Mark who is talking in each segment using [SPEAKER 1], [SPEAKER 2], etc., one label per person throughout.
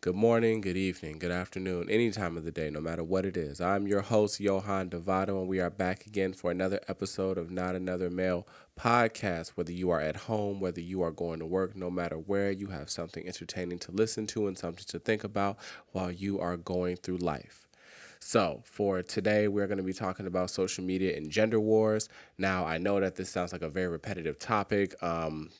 [SPEAKER 1] Good morning, good evening, good afternoon, any time of the day, no matter what it is. I'm your host, Johan Devado, and we are back again for another episode of Not Another Male podcast. Whether you are at home, whether you are going to work, no matter where, you have something entertaining to listen to and something to think about while you are going through life. So, for today, we're going to be talking about social media and gender wars. Now, I know that this sounds like a very repetitive topic.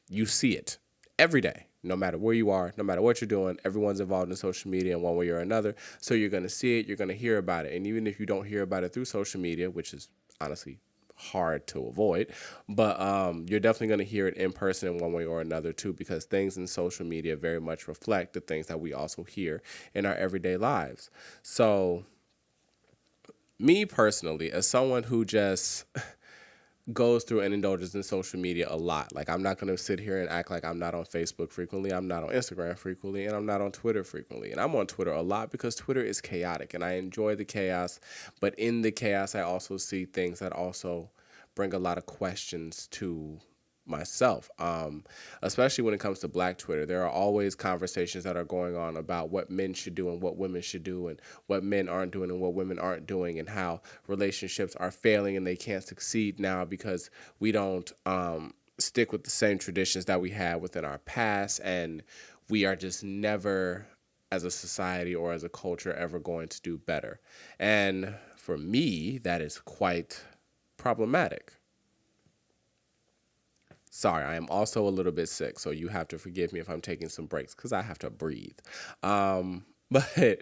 [SPEAKER 1] You see it every day, no matter where you are, no matter what you're doing, everyone's involved in social media in one way or another. So, you're going to see it, you're going to hear about it. And even if you don't hear about it through social media, which is honestly hard to avoid, but you're definitely going to hear it in person in one way or another too, because things in social media very much reflect the things that we also hear in our everyday lives. So, me personally, as someone who just goes through and indulges in social media a lot, like I'm not going to sit here and act like I'm not on Facebook frequently, I'm not on Instagram frequently, and I'm not on Twitter frequently. And I'm on Twitter a lot because Twitter is chaotic and I enjoy the chaos. But in the chaos, I also see things that also bring a lot of questions to myself, especially when it comes to Black Twitter. There are always conversations that are going on about what men should do and what women should do, and what men aren't doing and what women aren't doing, and how relationships are failing and they can't succeed now because we don't stick with the same traditions that we had within our past, and we are just never, as a society or as a culture, ever going to do better. And for me, that is quite problematic. Sorry, I am also a little bit sick, so you have to forgive me if I'm taking some breaks because I have to breathe. But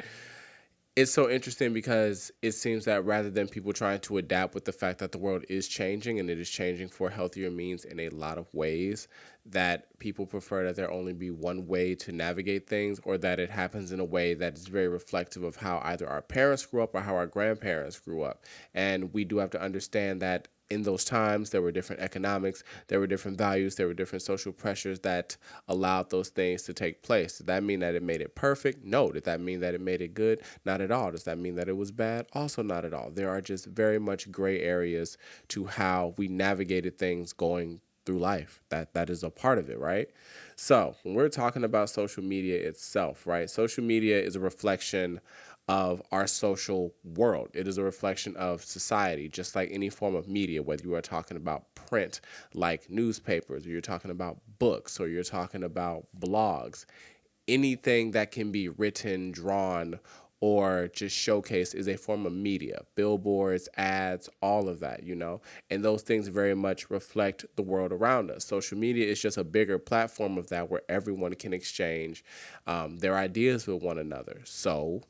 [SPEAKER 1] it's so interesting because it seems that rather than people trying to adapt with the fact that the world is changing and it is changing for healthier means in a lot of ways, that people prefer that there only be one way to navigate things, or that it happens in a way that is very reflective of how either our parents grew up or how our grandparents grew up. And we do have to understand that in those times there were different economics, there were different values, there were different social pressures that allowed those things to take place. Does that mean that it made it perfect? No. Did that mean that it made it good? Not at all. Does that mean that it was bad? Also not at all. There are just very much gray areas to how we navigated things going through life. That is a part of it, right? So when we're talking about social media itself, right? Social media is a reflection of our social world. It is a reflection of society, just like any form of media, whether you are talking about print, like newspapers, or you're talking about books, or you're talking about blogs. Anything that can be written, drawn, or just showcased is a form of media. Billboards, ads, all of that, you know? And those things very much reflect the world around us. Social media is just a bigger platform of that where everyone can exchange their ideas with one another. So,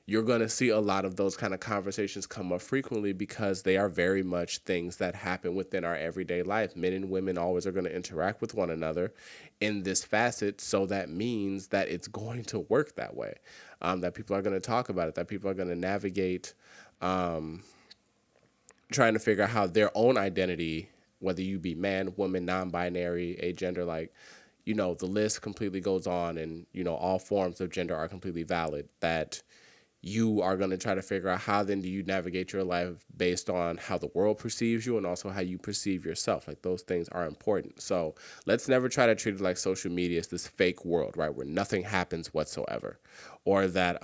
[SPEAKER 1] you're going to see a lot of those kind of conversations come up frequently because they are very much things that happen within our everyday life. Men and women always are going to interact with one another in this facet. So that means that it's going to work that way, that people are going to talk about it, that people are going to navigate trying to figure out how their own identity, whether you be man, woman, non binary, agender, like, the list completely goes on, and, all forms of gender are completely valid. That you are going to try to figure out how then do you navigate your life based on how the world perceives you and also how you perceive yourself. Like, those things are important. So let's never try to treat it like social media is this fake world, right, where nothing happens whatsoever, or that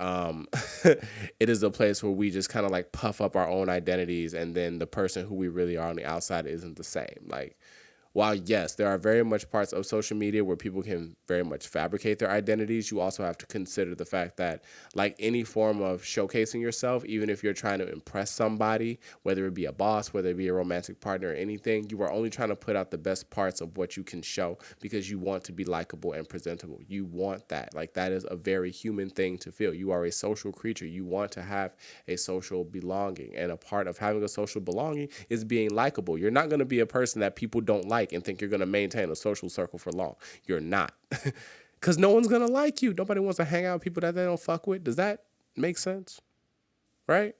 [SPEAKER 1] it is a place where we just kind of like puff up our own identities, and then the person who we really are on the outside isn't the same. Like, while yes, there are very much parts of social media where people can very much fabricate their identities, you also have to consider the fact that, like any form of showcasing yourself, even if you're trying to impress somebody, whether it be a boss, whether it be a romantic partner or anything, you are only trying to put out the best parts of what you can show because you want to be likable and presentable. You want that. Like, that is a very human thing to feel. You are a social creature. You want to have a social belonging. And a part of having a social belonging is being likable. You're not going to be a person that people don't like and think you're going to maintain a social circle for long. You're not. Because no one's going to like you. Nobody wants to hang out with people that they don't fuck with. Does that make sense? Right?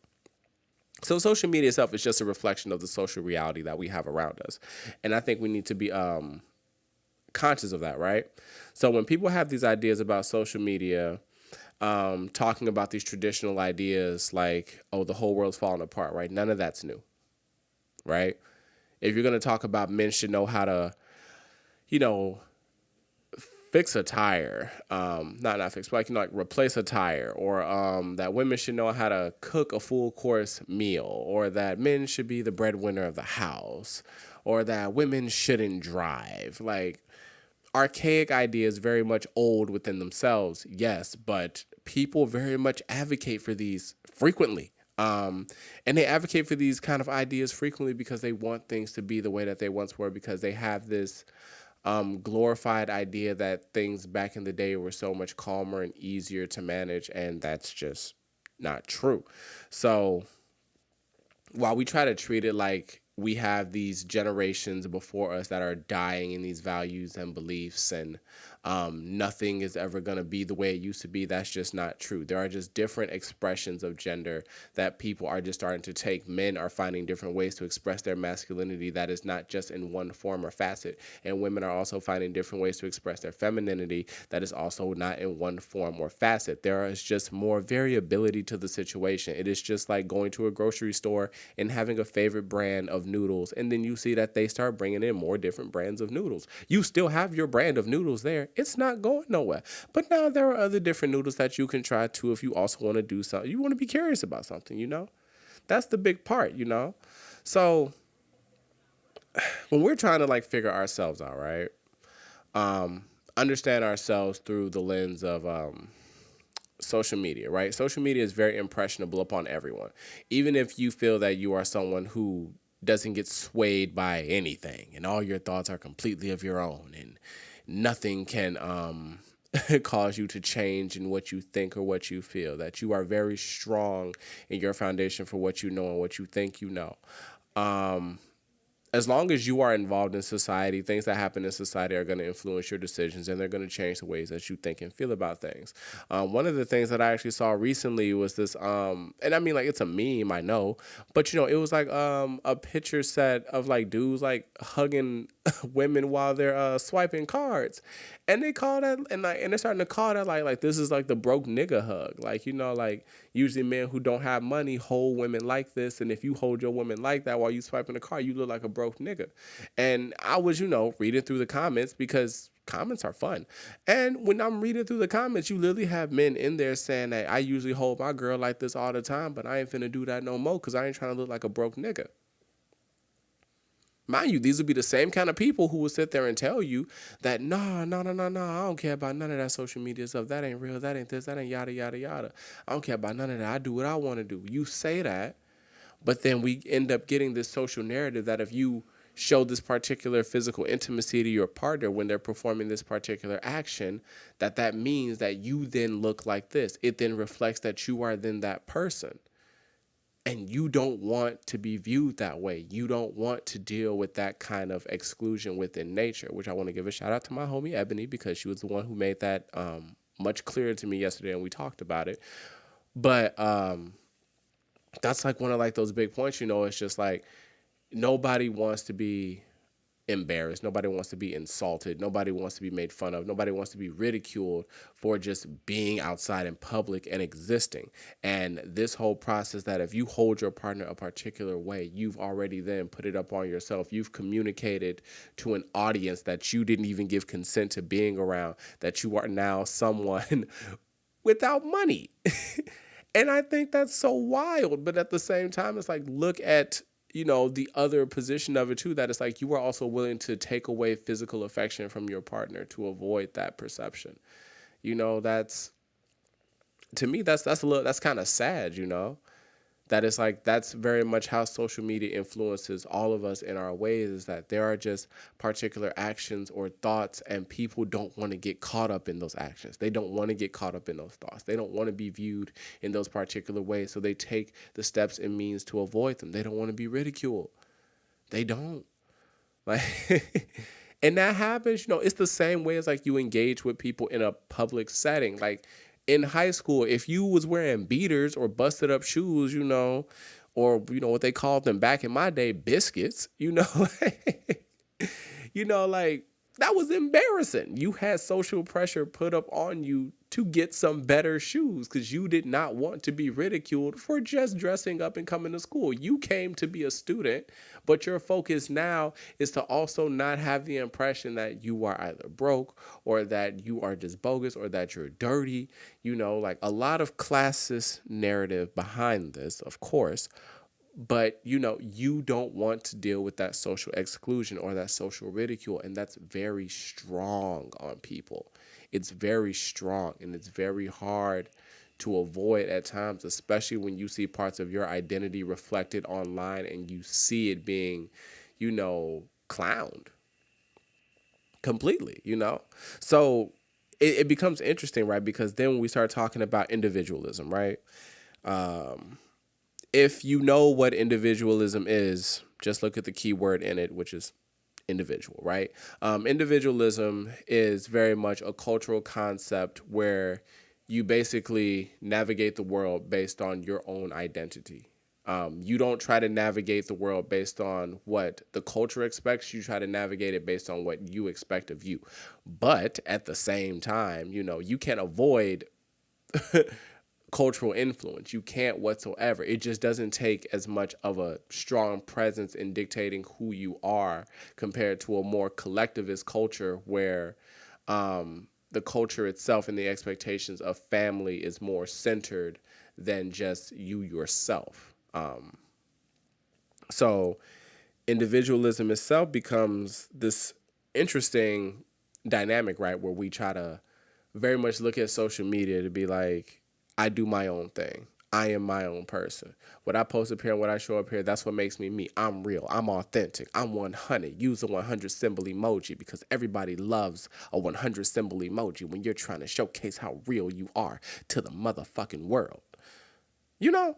[SPEAKER 1] So social media itself is just a reflection of the social reality that we have around us. And I think we need to be conscious of that, right? So when people have these ideas about social media, talking about these traditional ideas like, oh, the whole world's falling apart, right? None of that's new, right? If you're going to talk about men should know how to, you know, fix a tire, not fix, but like, like replace a tire, or that women should know how to cook a full course meal, or that men should be the breadwinner of the house, or that women shouldn't drive. Like, archaic ideas, very much old within themselves, yes, but people very much advocate for these frequently. And they advocate for these kind of ideas frequently because they want things to be the way that they once were, because they have this glorified idea that things back in the day were so much calmer and easier to manage, and that's just not true. So while we try to treat it like we have these generations before us that are dying in these values and beliefs, and nothing is ever going to be the way it used to be, that's just not true. There are just different expressions of gender that people are just starting to take. Men are finding different ways to express their masculinity that is not just in one form or facet, and women are also finding different ways to express their femininity that is also not in one form or facet. There is just more variability to the situation. It is just like going to a grocery store and having a favorite brand of noodles, and then you see that they start bringing in more different brands of noodles. You still have your brand of noodles there. It's not going nowhere. But now there are other different noodles that you can try too if you also want to do something. You want to be curious about something, you know? That's the big part, you know? So when we're trying to like figure ourselves out, right? Understand ourselves through the lens of social media, right? Social media is very impressionable upon everyone. Even if you feel that you are someone who doesn't get swayed by anything and all your thoughts are completely of your own, and nothing can cause you to change in what you think or what you feel, that you are very strong in your foundation for what you know and what you think you know. As long as you are involved in society, things that happen in society are going to influence your decisions, and they're going to change the ways that you think and feel about things. One of the things that I actually saw recently was this, and I mean, like, it's a meme, I know, but it was like a picture set of like dudes like hugging women while they're swiping cards, and they call that, and they're starting to call that like this is like the broke nigga hug, like like usually men who don't have money hold women like this, and if you hold your woman like that while you swiping the card, you look like a broke nigga. And I was reading through the comments, because comments are fun, and when I'm reading through the comments, you literally have men in there saying that I usually hold my girl like this all the time, but I ain't finna do that no more because I ain't trying to look like a broke nigga. Mind you, these would be the same kind of people who will sit there and tell you that, nah, no, no, no, no, I don't care about none of that social media stuff. That ain't real. That ain't this. That ain't yada, yada, yada. I don't care about none of that. I do what I want to do. You say that, but then we end up getting this social narrative that if you show this particular physical intimacy to your partner when they're performing this particular action, that means that you then look like this. It then reflects that you are then that person. And you don't want to be viewed that way. You don't want to deal with that kind of exclusion within nature, which I want to give a shout out to my homie Ebony, because she was the one who made that much clearer to me yesterday, and we talked about it. But that's like one of like those big points, it's just like nobody wants to be embarrassed. Nobody wants to be insulted. Nobody wants to be made fun of. Nobody wants to be ridiculed for just being outside in public and existing. And this whole process that if you hold your partner a particular way, you've already then put it up on yourself. You've communicated to an audience that you didn't even give consent to being around, that you are now someone without money. And I think that's so wild. But at the same time, it's like, look at the other position of it too, that it's like you are also willing to take away physical affection from your partner to avoid that perception. That's, to me, that's a little, that's kind of sad, that it's like, that's very much how social media influences all of us in our ways, is that there are just particular actions or thoughts, and people don't want to get caught up in those actions. They don't want to get caught up in those thoughts. They don't want to be viewed in those particular ways. So they take the steps and means to avoid them. They don't want to be ridiculed. They don't. Like, and that happens, it's the same way as like you engage with people in a public setting. Like, in high school, if you was wearing beaters or busted up shoes, or what they called them back in my day, biscuits, like That was embarrassing. You had social pressure put up on you to get some better shoes because you did not want to be ridiculed for just dressing up and coming to school. You came to be a student, but your focus now is to also not have the impression that you are either broke or that you are just bogus or that you're dirty. You know, like a lot of classist narrative behind this, of course, but you know, you don't want to deal with that social exclusion or that social ridicule, and that's very strong on people. It's very strong, and it's very hard to avoid at times, especially when you see parts of your identity reflected online and you see it being, you know, clowned completely, you know. So it becomes interesting, right? Because then when we start talking about individualism, right? If you know what individualism is, just look at the key word in it, which is individual, right? Individualism is very much a cultural concept where you basically navigate the world based on your own identity. You don't try to navigate the world based on what the culture expects. You try to navigate it based on what you expect of you. But at the same time, you know, you can't avoid cultural influence. You can't whatsoever. It just doesn't take as much of a strong presence in dictating who you are compared to a more collectivist culture where the culture itself and the expectations of family is more centered than just you yourself. So individualism itself becomes this interesting dynamic, right? Where we try to very much look at social media to be like, I do my own thing. I am my own person. What I post up here and what I show up here, that's what makes me me. I'm real. I'm authentic. I'm 100. Use the 100 symbol emoji because everybody loves a 100 symbol emoji when you're trying to showcase how real you are to the motherfucking world. You know?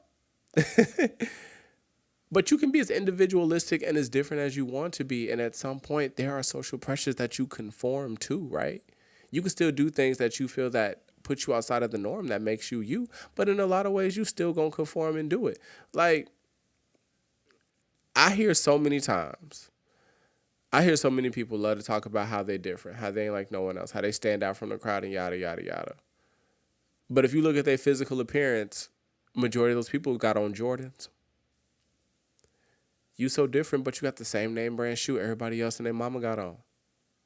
[SPEAKER 1] But you can be as individualistic and as different as you want to be. And at some point, there are social pressures that you conform to, right? You can still do things that you feel that put you outside of the norm that makes you you. But in a lot of ways, you still going to conform and do it. Like, I hear so many times, I hear so many people love to talk about how they're different, how they ain't like no one else, how they stand out from the crowd and yada, yada, yada. But if you look at their physical appearance, majority of those people got on Jordans. You so different, but you got the same name brand shoe everybody else and their mama got on.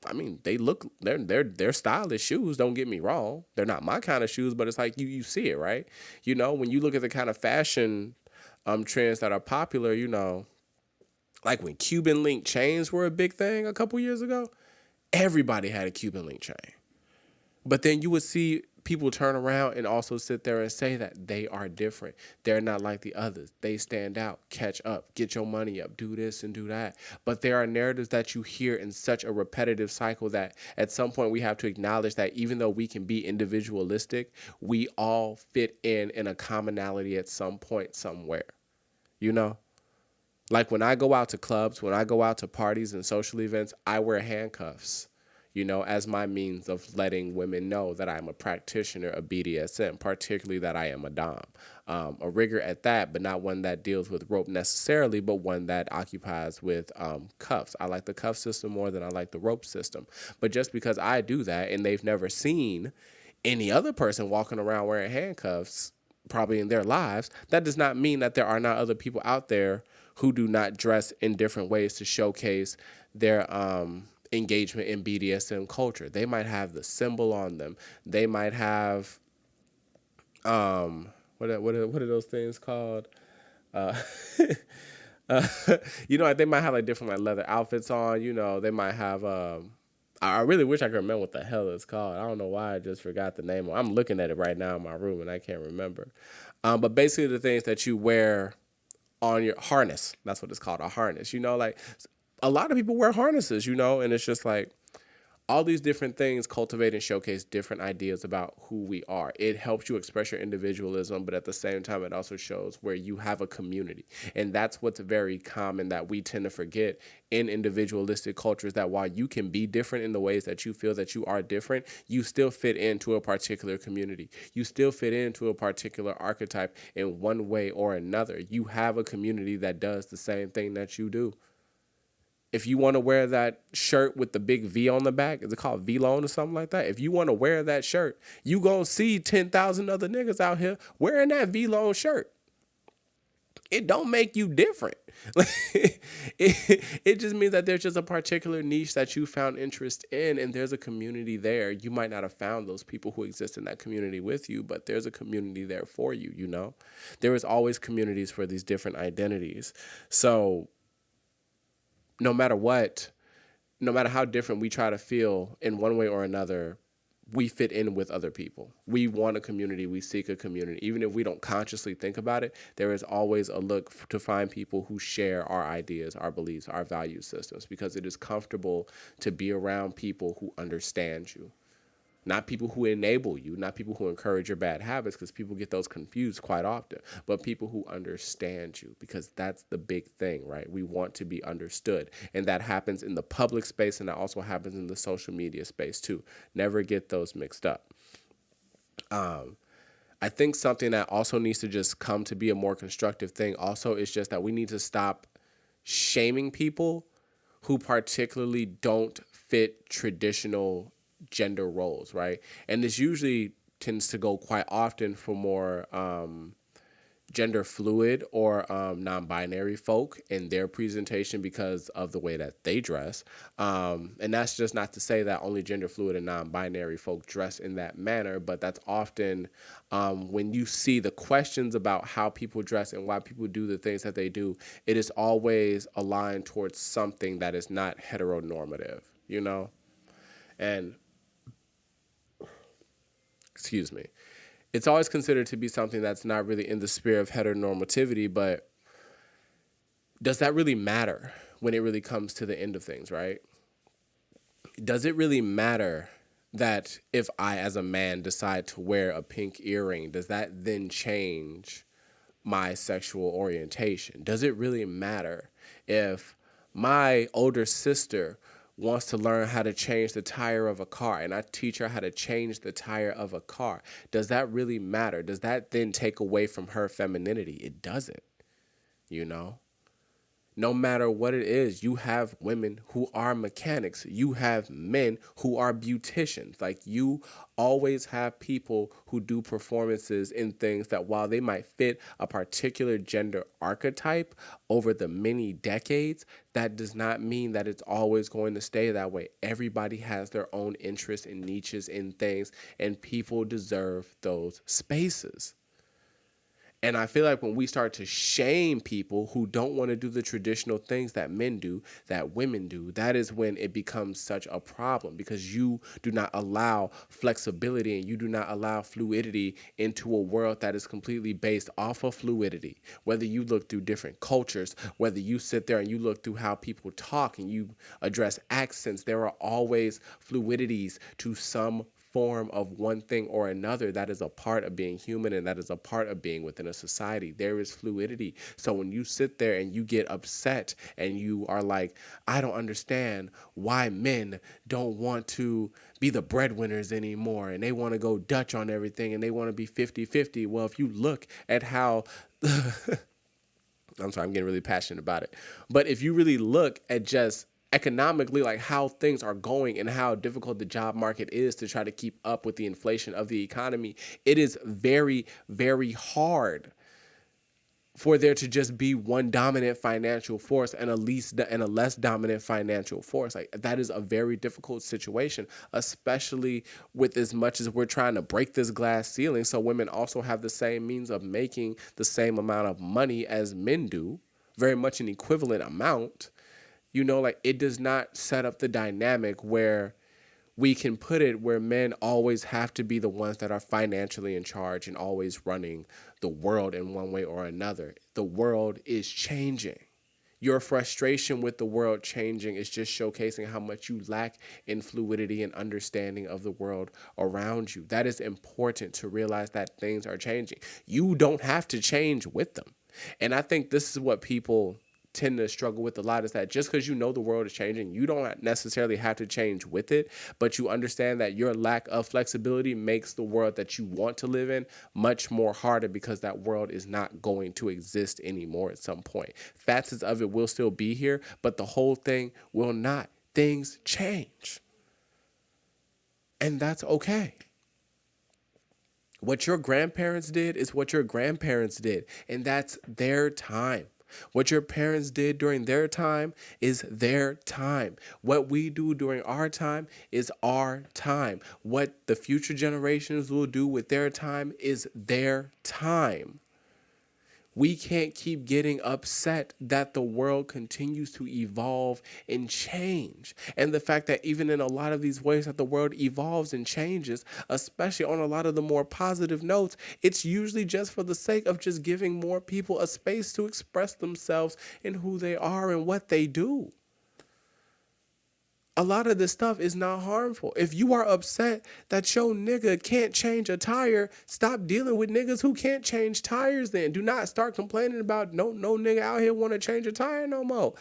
[SPEAKER 1] I mean, they're stylish shoes. Don't get me wrong; they're not my kind of shoes, but it's like you see it, right? You know, when you look at the kind of fashion trends that are popular, you know, like when Cuban link chains were a big thing a couple years ago, everybody had a Cuban link chain. But then you would see people turn around and also sit there and say that they are different. They're not like the others. They stand out, catch up, get your money up, do this and do that. But there are narratives that you hear in such a repetitive cycle that at some point we have to acknowledge that even though we can be individualistic, we all fit in a commonality at some point somewhere. You know? Like when I go out to clubs, when I go out to parties and social events, I wear handcuffs, you know, as my means of letting women know that I'm a practitioner of BDSM, particularly that I am a Dom. A rigger at that, but not one that deals with rope necessarily, but one that occupies with cuffs. I like the cuff system more than I like the rope system. But just because I do that and they've never seen any other person walking around wearing handcuffs, probably in their lives, that does not mean that there are not other people out there who do not dress in different ways to showcase their engagement in BDSM culture. They might have the symbol on them. They might have what are those things called? Uh, uh, you know, like they might have like different like leather outfits on. You know, they might have. I really wish I could remember what the hell it's called. I don't know why I just forgot the name. I'm looking at it right now in my room and I can't remember. But basically, the things that you wear on your harness. That's what it's called, a harness. You know, like a lot of people wear harnesses, you know, and it's just like all these different things cultivate and showcase different ideas about who we are. It helps you express your individualism, but at the same time, it also shows where you have a community. And that's what's very common that we tend to forget in individualistic cultures, that while you can be different in the ways that you feel that you are different, you still fit into a particular community. You still fit into a particular archetype in one way or another. You have a community that does the same thing that you do. If you want to wear that shirt with the big V on the back, is it called V-Lone or something like that? If you want to wear that shirt, you gonna see 10,000 other niggas out here wearing that V-Lone shirt. It don't make you different. It just means that there's just a particular niche that you found interest in, and there's a community there. You might not have found those people who exist in that community with you, but there's a community there for you, you know? There is always communities for these different identities. So no matter what, no matter how different we try to feel in one way or another, we fit in with other people. We want a community. We seek a community. Even if we don't consciously think about it, there is always a look to find people who share our ideas, our beliefs, our value systems, because it is comfortable to be around people who understand you. Not people who enable you, not people who encourage your bad habits, because people get those confused quite often, but people who understand you, because that's the big thing, right? We want to be understood. And that happens in the public space, and that also happens in the social media space too. Never get those mixed up. I think something that also needs to just come to be a more constructive thing also is just that we need to stop shaming people who particularly don't fit traditional gender roles, right? And this usually tends to go quite often for more gender fluid or non-binary folk in their presentation because of the way that they dress. And that's just not to say that only gender fluid and non-binary folk dress in that manner, but that's often when you see the questions about how people dress and why people do the things that they do, it is always aligned towards something that is not heteronormative, you know? And excuse me, it's always considered to be something that's not really in the sphere of heteronormativity, but does that really matter when it really comes to the end of things, right? Does it really matter that if I, as a man, decide to wear a pink earring, does that then change my sexual orientation? Does it really matter if my older sister wants to learn how to change the tire of a car and I teach her how to change the tire of a car? Does that really matter? Does that then take away from her femininity? It doesn't, you know? No matter what it is, you have women who are mechanics. You have men who are beauticians. Like, you always have people who do performances in things that, while they might fit a particular gender archetype over the many decades, that does not mean that it's always going to stay that way. Everybody has their own interests and niches in things, and people deserve those spaces. And I feel like when we start to shame people who don't want to do the traditional things that men do, that women do, that is when it becomes such a problem, because you do not allow flexibility and you do not allow fluidity into a world that is completely based off of fluidity. Whether you look through different cultures, whether you sit there and you look through how people talk and you address accents, there are always fluidities to some form of one thing or another. That is a part of being human, and that is a part of being within a society. There is fluidity. So when you sit there and you get upset and you are like, I don't understand why men don't want to be the breadwinners anymore, and they want to go Dutch on everything, and they want to be 50-50. Well, if you look at how I'm sorry, I'm getting really passionate about it. But if you really look at just economically, like how things are going and how difficult the job market is to try to keep up with the inflation of the economy, it is very, very hard for there to just be one dominant financial force and a less dominant financial force. Like, that is a very difficult situation, especially with as much as we're trying to break this glass ceiling so women also have the same means of making the same amount of money as men do, very much an equivalent amount. You know, like, it does not set up the dynamic where we can put it where men always have to be the ones that are financially in charge and always running the world in one way or another. The world is changing. Your frustration with the world changing is just showcasing how much you lack in fluidity and understanding of the world around you. That is important to realize, that things are changing. You don't have to change with them. And I think this is what people tend to struggle with a lot is that just because you know the world is changing, you don't necessarily have to change with it, but you understand that your lack of flexibility makes the world that you want to live in much more harder because that world is not going to exist anymore at some point. Facets of it will still be here, but the whole thing will not. Things change. And that's okay. What your grandparents did is what your grandparents did, and that's their time. What your parents did during their time is their time. What we do during our time is our time. What the future generations will do with their time is their time. We can't keep getting upset that the world continues to evolve and change. And the fact that even in a lot of these ways that the world evolves and changes, especially on a lot of the more positive notes, it's usually just for the sake of just giving more people a space to express themselves in who they are and what they do. A lot of this stuff is not harmful. If you are upset that your nigga can't change a tire, stop dealing with niggas who can't change tires then. Do not start complaining about no nigga out here want to change a tire no more.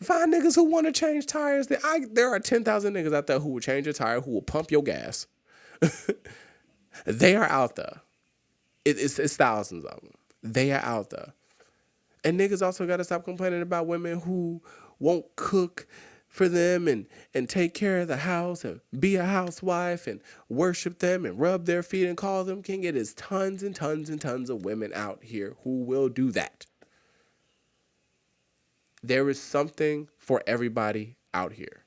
[SPEAKER 1] Find niggas who want to change tires. There are 10,000 niggas out there who will change a tire, who will pump your gas. They are out there. It's thousands of them. They are out there. And niggas also got to stop complaining about women who won't cook for them and take care of the house and be a housewife and worship them and rub their feet and call them king. It is tons and tons and tons of women out here who will do that. There is something for everybody out here.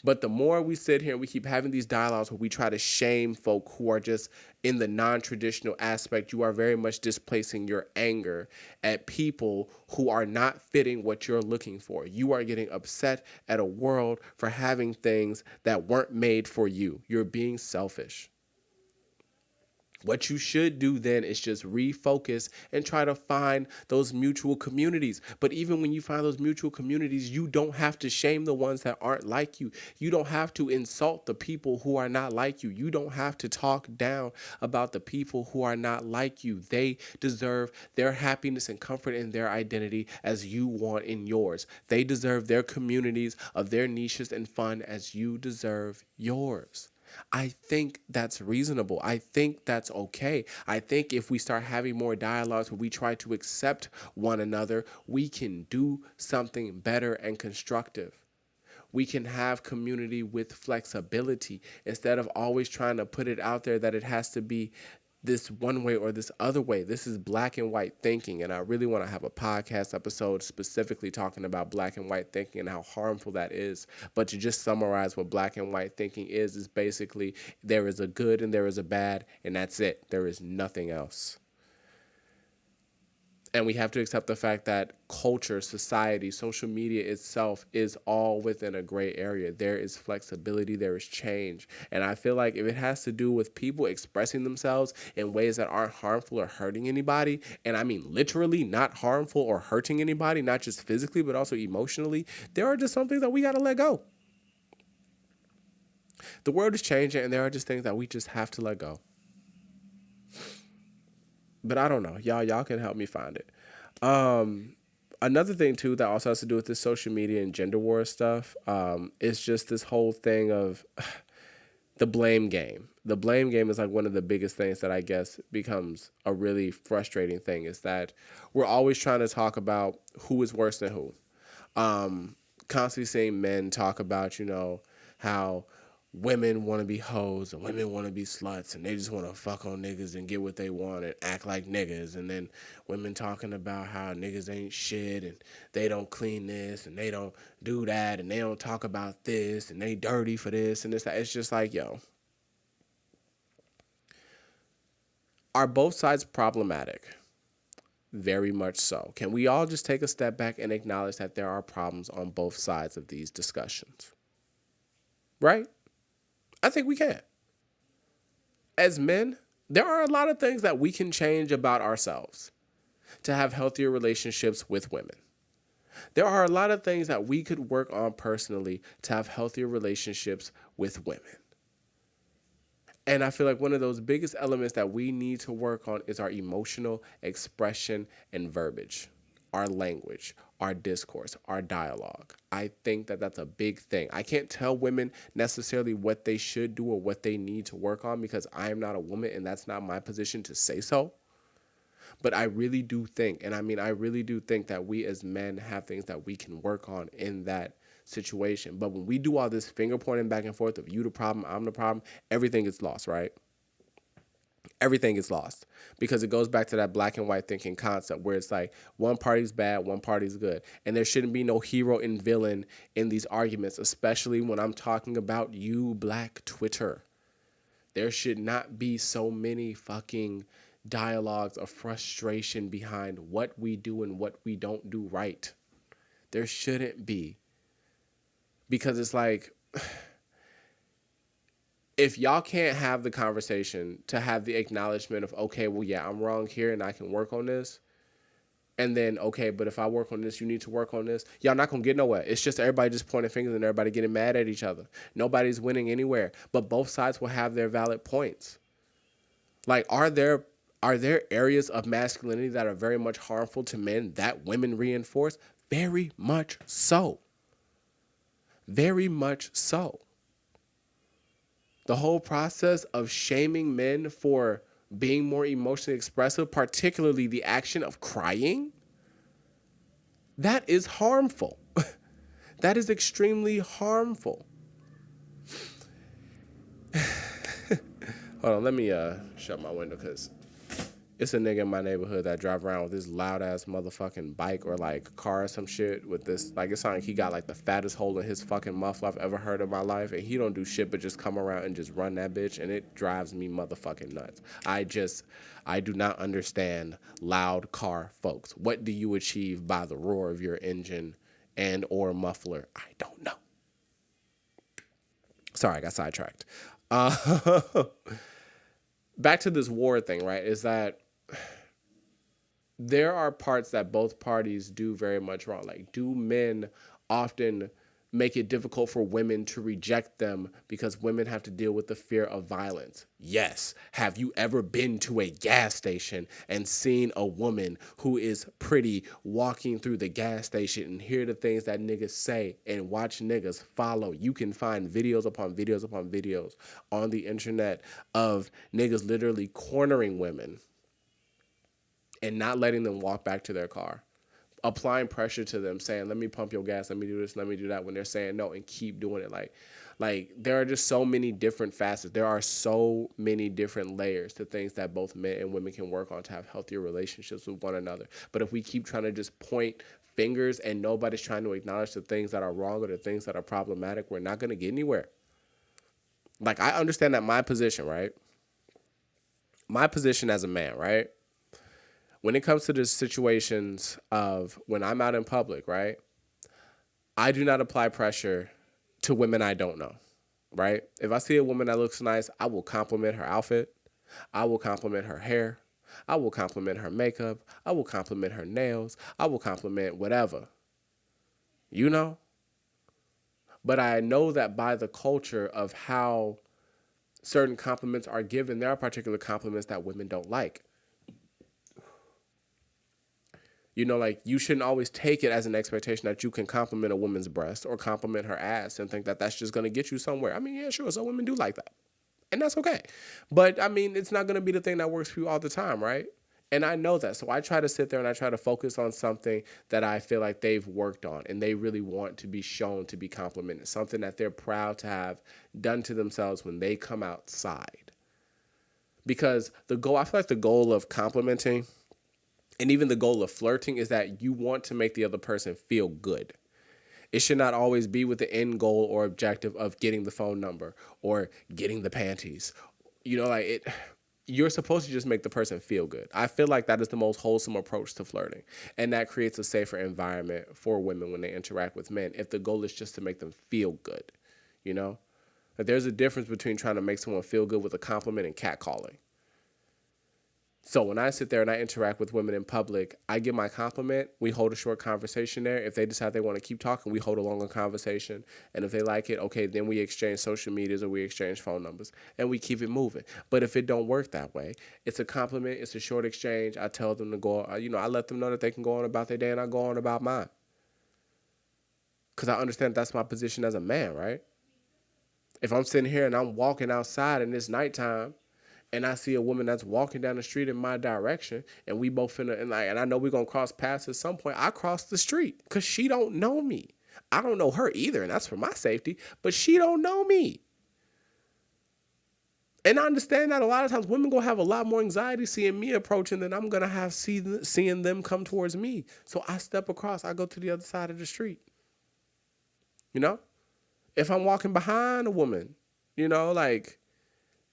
[SPEAKER 1] But the more we sit here and we keep having these dialogues where we try to shame folk who are just in the non-traditional aspect, you are very much displacing your anger at people who are not fitting what you're looking for. You are getting upset at a world for having things that weren't made for you. You're being selfish. What you should do then is just refocus and try to find those mutual communities. But even when you find those mutual communities, you don't have to shame the ones that aren't like you. You don't have to insult the people who are not like you. You don't have to talk down about the people who are not like you. They deserve their happiness and comfort in their identity as you want in yours. They deserve their communities of their niches and fun as you deserve yours. I think that's reasonable. I think that's okay. I think if we start having more dialogues where we try to accept one another, we can do something better and constructive. We can have community with flexibility instead of always trying to put it out there that it has to be this one way or this other way. This is black and white thinking, and I really want to have a podcast episode specifically talking about black and white thinking and how harmful that is. But to just summarize what black and white thinking is basically there is a good and there is a bad, and that's it. There is nothing else. And we have to accept the fact that culture, society, social media itself is all within a gray area. There is flexibility, there is change. And I feel like if it has to do with people expressing themselves in ways that aren't harmful or hurting anybody, and I mean literally not harmful or hurting anybody, not just physically, but also emotionally, there are just some things that we got to let go. The world is changing, and there are just things that we just have to let go. But I don't know. Y'all can help me find it. Another thing, too, that also has to do with this social media and gender war stuff is just this whole thing of the blame game. The blame game is like one of the biggest things that I guess becomes a really frustrating thing is that we're always trying to talk about who is worse than who. Constantly seeing men talk about, how women want to be hoes and women want to be sluts and they just want to fuck on niggas and get what they want and act like niggas. And then women talking about how niggas ain't shit and they don't clean this and they don't do that and they don't talk about this and they dirty for this and this. It's just like, are both sides problematic? Very much so. Can we all just take a step back and acknowledge that there are problems on both sides of these discussions? Right? I think we can. As men, there are a lot of things that we can change about ourselves to have healthier relationships with women. There are a lot of things that we could work on personally to have healthier relationships with women. And I feel like one of those biggest elements that we need to work on is our emotional expression and verbiage. our language, our discourse, our dialogue. I think that that's a big thing. I can't tell women necessarily what they should do or what they need to work on because I am not a woman and that's not my position to say so. But I really do think, and I mean, I really do think that we as men have things that we can work on in that situation. But when we do all this finger pointing back and forth of you the problem, I'm the problem, everything gets lost, right? Everything is lost because it goes back to that black and white thinking concept where it's like one party's bad, one party's good. And there shouldn't be no hero and villain in these arguments, especially when I'm talking about you, Black Twitter. There should not be so many fucking dialogues of frustration behind what we do and what we don't do right. There shouldn't be. Because it's like, if y'all can't have the conversation to have the acknowledgement of, okay, well, yeah, I'm wrong here and I can work on this. And then, okay, but if I work on this, you need to work on this. Y'all not going to get nowhere. It's just everybody just pointing fingers and everybody getting mad at each other. Nobody's winning anywhere. But both sides will have their valid points. Like, are there areas of masculinity that are very much harmful to men that women reinforce? Very much so. Very much so. The whole process of shaming men for being more emotionally expressive, particularly the action of crying, that is harmful. That is extremely harmful. Hold on, let me shut my window because it's a nigga in my neighborhood that drive around with this loud ass motherfucking bike or like car or some shit with this, like, it's like he got like the fattest hole in his fucking muffler I've ever heard in my life, and he don't do shit but just come around and just run that bitch, and it drives me motherfucking nuts. I do not understand loud car folks. What do you achieve by the roar of your engine and or muffler? I don't know. Sorry, I got sidetracked. Back to this war thing, right? Is that there are parts that both parties do very much wrong. Like, do men often make it difficult for women to reject them because women have to deal with the fear of violence? Yes. Have you ever been to a gas station and seen a woman who is pretty walking through the gas station and hear the things that niggas say and watch niggas follow? You can find videos upon videos upon videos on the internet of niggas literally cornering women and not letting them walk back to their car, applying pressure to them, saying, let me pump your gas, let me do this, let me do that, when they're saying no, and keep doing it. Like there are just so many different facets. There are so many different layers to things that both men and women can work on to have healthier relationships with one another. But if we keep trying to just point fingers and nobody's trying to acknowledge the things that are wrong or the things that are problematic, we're not going to get anywhere. Like, I understand that my position, right? My position as a man, right? When it comes to the situations of when I'm out in public, right, I do not apply pressure to women I don't know, right? If I see a woman that looks nice, I will compliment her outfit. I will compliment her hair. I will compliment her makeup. I will compliment her nails. I will compliment whatever, you know? But I know that by the culture of how certain compliments are given, there are particular compliments that women don't like. You know, like, you shouldn't always take it as an expectation that you can compliment a woman's breast or compliment her ass and think that that's just going to get you somewhere. I mean, yeah, sure, some women do like that. And that's okay. But, I mean, it's not going to be the thing that works for you all the time, right? And I know that. So I try to sit there and I try to focus on something that I feel like they've worked on and they really want to be shown to be complimented, something that they're proud to have done to themselves when they come outside. Because I feel like the goal of complimenting and even the goal of flirting is that you want to make the other person feel good. It should not always be with the end goal or objective of getting the phone number or getting the panties. You know, like, you're supposed to just make the person feel good. I feel like that is the most wholesome approach to flirting. And that creates a safer environment for women when they interact with men, if the goal is just to make them feel good, you know? Like, there's a difference between trying to make someone feel good with a compliment and catcalling. So when I sit there and I interact with women in public, I give my compliment. We hold a short conversation there. If they decide they want to keep talking, we hold a longer conversation. And if they like it, okay, then we exchange social medias or we exchange phone numbers and we keep it moving. But if it don't work that way, it's a compliment. It's a short exchange. I tell them to go, I let them know that they can go on about their day and I go on about mine. Because I understand that's my position as a man, right? If I'm sitting here and I'm walking outside and it's nighttime and I see a woman that's walking down the street in my direction, and we both and I know we're gonna cross paths at some point. I cross the street because she don't know me. I don't know her either, and that's for my safety. But she don't know me, and I understand that a lot of times women gonna have a lot more anxiety seeing me approaching than I'm gonna have seeing them come towards me. So I step across. I go to the other side of the street. You know, if I'm walking behind a woman, like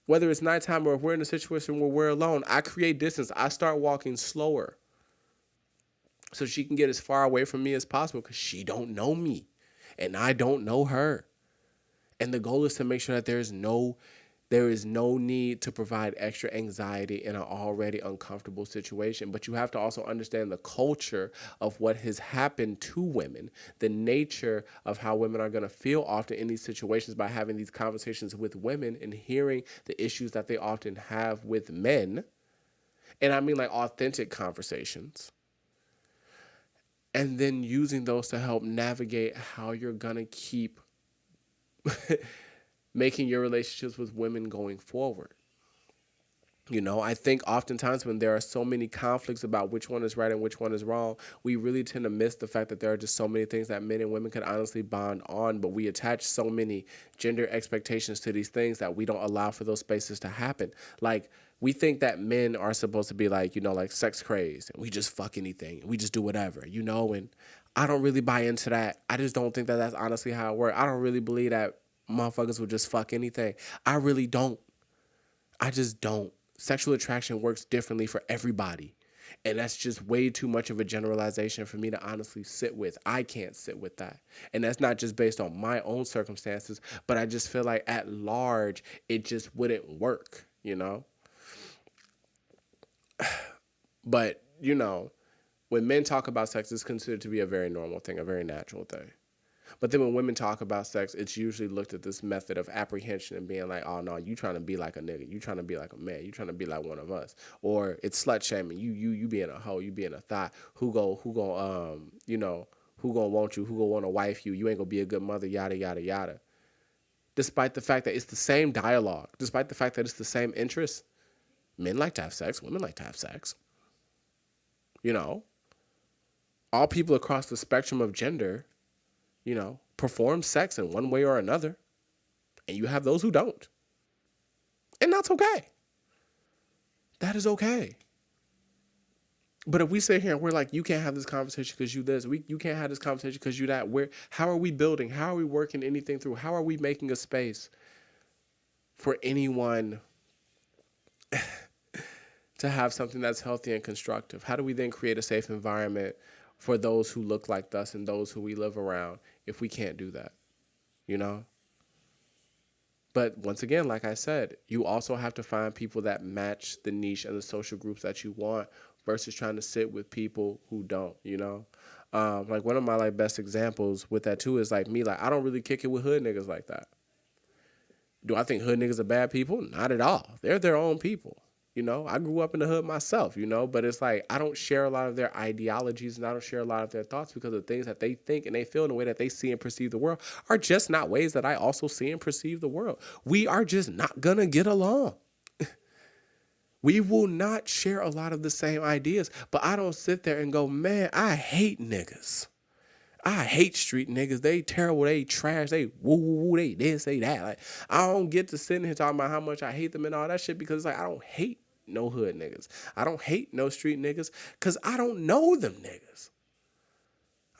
[SPEAKER 1] whether it's nighttime or if we're in a situation where we're alone, I create distance. I start walking slower so she can get as far away from me as possible because she don't know me and I don't know her. And the goal is to make sure that there is no need to provide extra anxiety in an already uncomfortable situation. But you have to also understand the culture of what has happened to women, the nature of how women are going to feel often in these situations by having these conversations with women and hearing the issues that they often have with men. And I mean like authentic conversations. And then using those to help navigate how you're going to keep making your relationships with women going forward. I think oftentimes when there are so many conflicts about which one is right and which one is wrong, we really tend to miss the fact that there are just so many things that men and women could honestly bond on, but we attach so many gender expectations to these things that we don't allow for those spaces to happen. Like, we think that men are supposed to be like, like sex crazed, and we just fuck anything, and we just do whatever, and I don't really buy into that. I just don't think that that's honestly how it works. I don't really believe that motherfuckers would just fuck anything. I really don't. I just don't. Sexual attraction works differently for everybody. And that's just way too much of a generalization for me to honestly sit with. I can't sit with that. And that's not just based on my own circumstances, but I just feel like at large, it just wouldn't work. But, when men talk about sex, it's considered to be a very normal thing, a very natural thing. But then when women talk about sex, it's usually looked at this method of apprehension and being like, oh no, you trying to be like a nigga, you trying to be like a man, you trying to be like one of us, or it's slut shaming, you being a hoe, you being a thot, who gonna want you, who gonna want to wife you, you ain't gonna be a good mother, yada yada yada. Despite the fact that it's the same dialogue, despite the fact that it's the same interest, men like to have sex, women like to have sex. All people across the spectrum of gender perform sex in one way or another. And you have those who don't. And that's okay. That is okay. But if we sit here and we're like, you can't have this conversation because you this, you can't have this conversation because you that, how are we building? How are we working anything through? How are we making a space for anyone to have something that's healthy and constructive? How do we then create a safe environment for those who look like us and those who we live around if we can't do that? But once again, like I said, you also have to find people that match the niche and the social groups that you want versus trying to sit with people who don't, like one of my like best examples with that too is like me, like I don't really kick it with hood niggas like that. Do I think hood niggas are bad people? Not at all. They're their own people. I grew up in the hood myself, but it's like I don't share a lot of their ideologies and I don't share a lot of their thoughts because the things that they think and they feel in the way that they see and perceive the world are just not ways that I also see and perceive the world. We are just not gonna get along. We will not share a lot of the same ideas, but I don't sit there and go, man, I hate niggas. I hate street niggas. They terrible. They trash. They woo woo woo. They this, they that. Like I don't get to sit here talking about how much I hate them and all that shit because it's like I don't hate no hood niggas. I don't hate no street niggas because I don't know them niggas.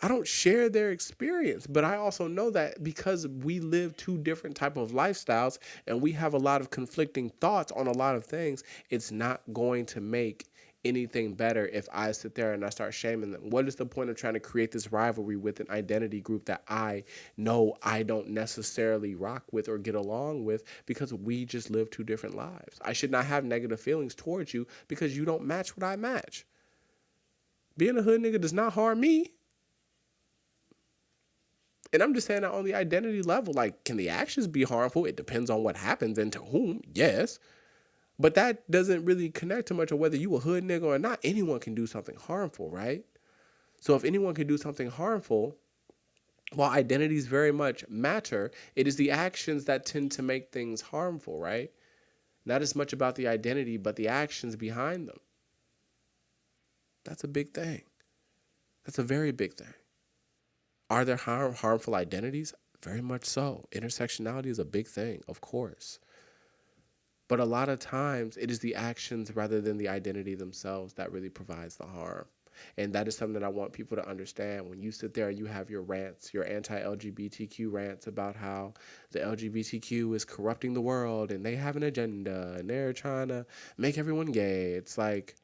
[SPEAKER 1] I don't share their experience, but I also know that because we live two different type of lifestyles and we have a lot of conflicting thoughts on a lot of things, it's not going to make anything better if I sit there and I start shaming them? What is the point of trying to create this rivalry with an identity group that I know I don't necessarily rock with or get along with because we just live two different lives? I should not have negative feelings towards you because you don't match what I match. Being a hood nigga does not harm me. And I'm just saying that on the identity level. Like, can the actions be harmful? It depends on what happens and to whom, yes. But that doesn't really connect to much of whether you a hood nigga or not. Anyone can do something harmful, right? So if anyone can do something harmful, while identities very much matter, it is the actions that tend to make things harmful, right? Not as much about the identity, but the actions behind them. That's a big thing. That's a very big thing. Are there harmful identities? Very much so. Intersectionality is a big thing, of course. But a lot of times it is the actions rather than the identity themselves that really provides the harm. And that is something that I want people to understand. When you sit there and you have your rants, your anti-LGBTQ rants about how the LGBTQ is corrupting the world and they have an agenda and they're trying to make everyone gay. It's like,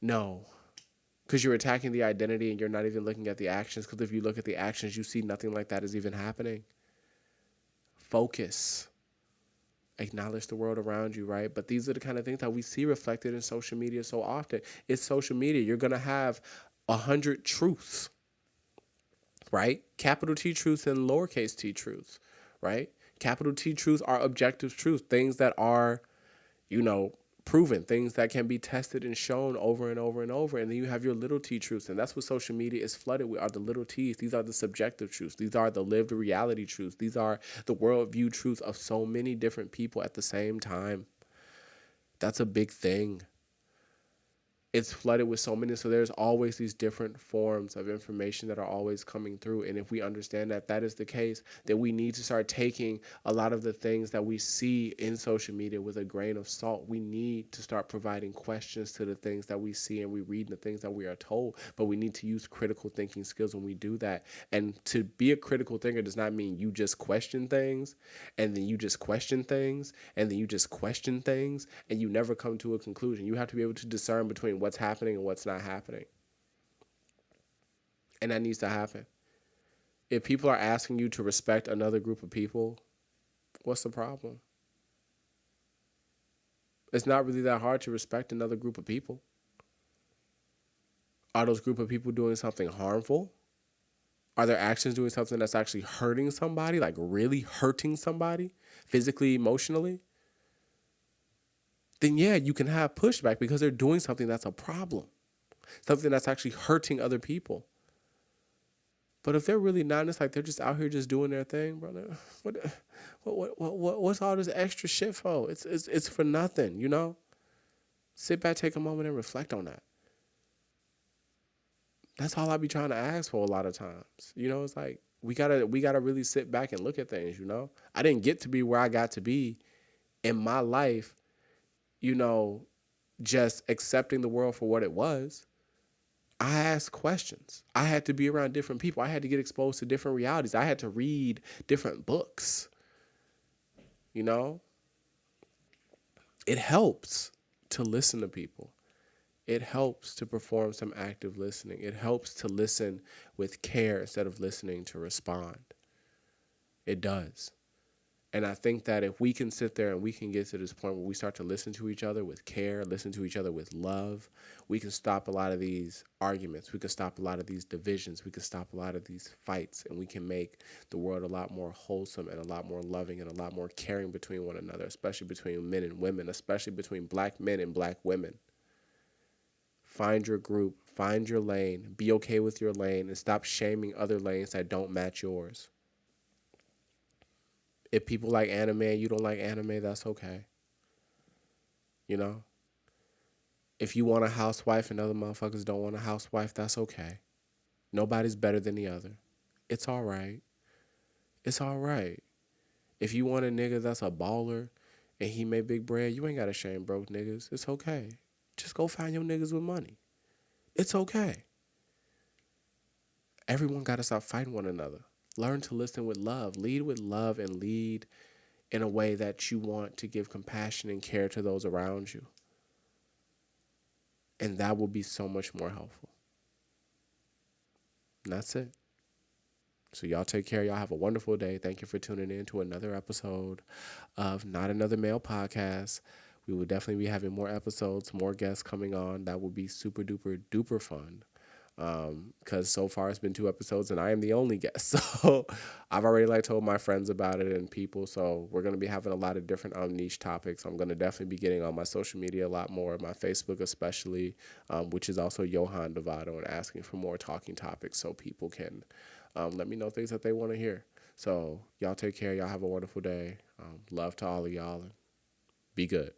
[SPEAKER 1] no, because you're attacking the identity and you're not even looking at the actions. Because if you look at the actions, you see nothing like that is even happening. Focus. Acknowledge the world around you, right? But these are the kind of things that we see reflected in social media so often. It's social media. You're going to have 100 truths, right? Capital T truths and lowercase t truths, right? Capital T truths are objective truths, things that are, proven, things that can be tested and shown over and over and over. And then you have your little t truths. And that's what social media is flooded with, are the little t's. These are the subjective truths. These are the lived reality truths. These are the worldview truths of so many different people at the same time. That's a big thing. It's flooded with so many. So there's always these different forms of information that are always coming through. And if we understand that that is the case, then we need to start taking a lot of the things that we see in social media with a grain of salt. We need to start providing questions to the things that we see and we read and the things that we are told. But we need to use critical thinking skills when we do that. And to be a critical thinker does not mean you just question things and then you just question things and then you just question things and you never come to a conclusion. You have to be able to discern between what's happening and what's not happening. And that needs to happen. If people are asking you to respect another group of people, what's the problem? It's not really that hard to respect another group of people. Are those group of people doing something harmful? Are their actions doing something that's actually hurting somebody, like really hurting somebody, physically, emotionally? Then yeah, you can have pushback because they're doing something that's a problem, something that's actually hurting other people. But if they're really not, it's like they're just out here just doing their thing, brother. What's all this extra shit for? It's for nothing, Sit back, take a moment, and reflect on that. That's all I be trying to ask for a lot of times. It's like we gotta really sit back and look at things. I didn't get to be where I got to be in my life, just accepting the world for what it was. I asked questions. I had to be around different people. I had to get exposed to different realities. I had to read different books. It helps to listen to people. It helps to perform some active listening. It helps to listen with care instead of listening to respond. It does. And I think that if we can sit there and we can get to this point where we start to listen to each other with care, listen to each other with love, we can stop a lot of these arguments. We can stop a lot of these divisions. We can stop a lot of these fights. And we can make the world a lot more wholesome and a lot more loving and a lot more caring between one another, especially between men and women, especially between black men and black women. Find your group, find your lane, be okay with your lane, and stop shaming other lanes that don't match yours. If people like anime and you don't like anime, that's okay. If you want a housewife and other motherfuckers don't want a housewife, that's okay. Nobody's better than the other. It's all right. It's all right. If you want a nigga that's a baller and he made big bread, you ain't got to shame broke niggas. It's okay. Just go find your niggas with money. It's okay. Everyone got to stop fighting one another. Learn to listen with love. Lead with love and lead in a way that you want to give compassion and care to those around you. And that will be so much more helpful. And that's it. So y'all take care. Y'all have a wonderful day. Thank you for tuning in to another episode of Not Another Male Podcast. We will definitely be having more episodes, more guests coming on. That will be super duper duper fun. Because so far it's been 2 episodes and I am the only guest. So I've already like told my friends about it and people. So we're gonna be having a lot of different niche topics. I'm gonna definitely be getting on my social media a lot more, my Facebook especially, which is also Johan Devado, and asking for more talking topics so people can let me know things that they want to hear. So y'all take care. Y'all have a wonderful day. Love to all of y'all and be good.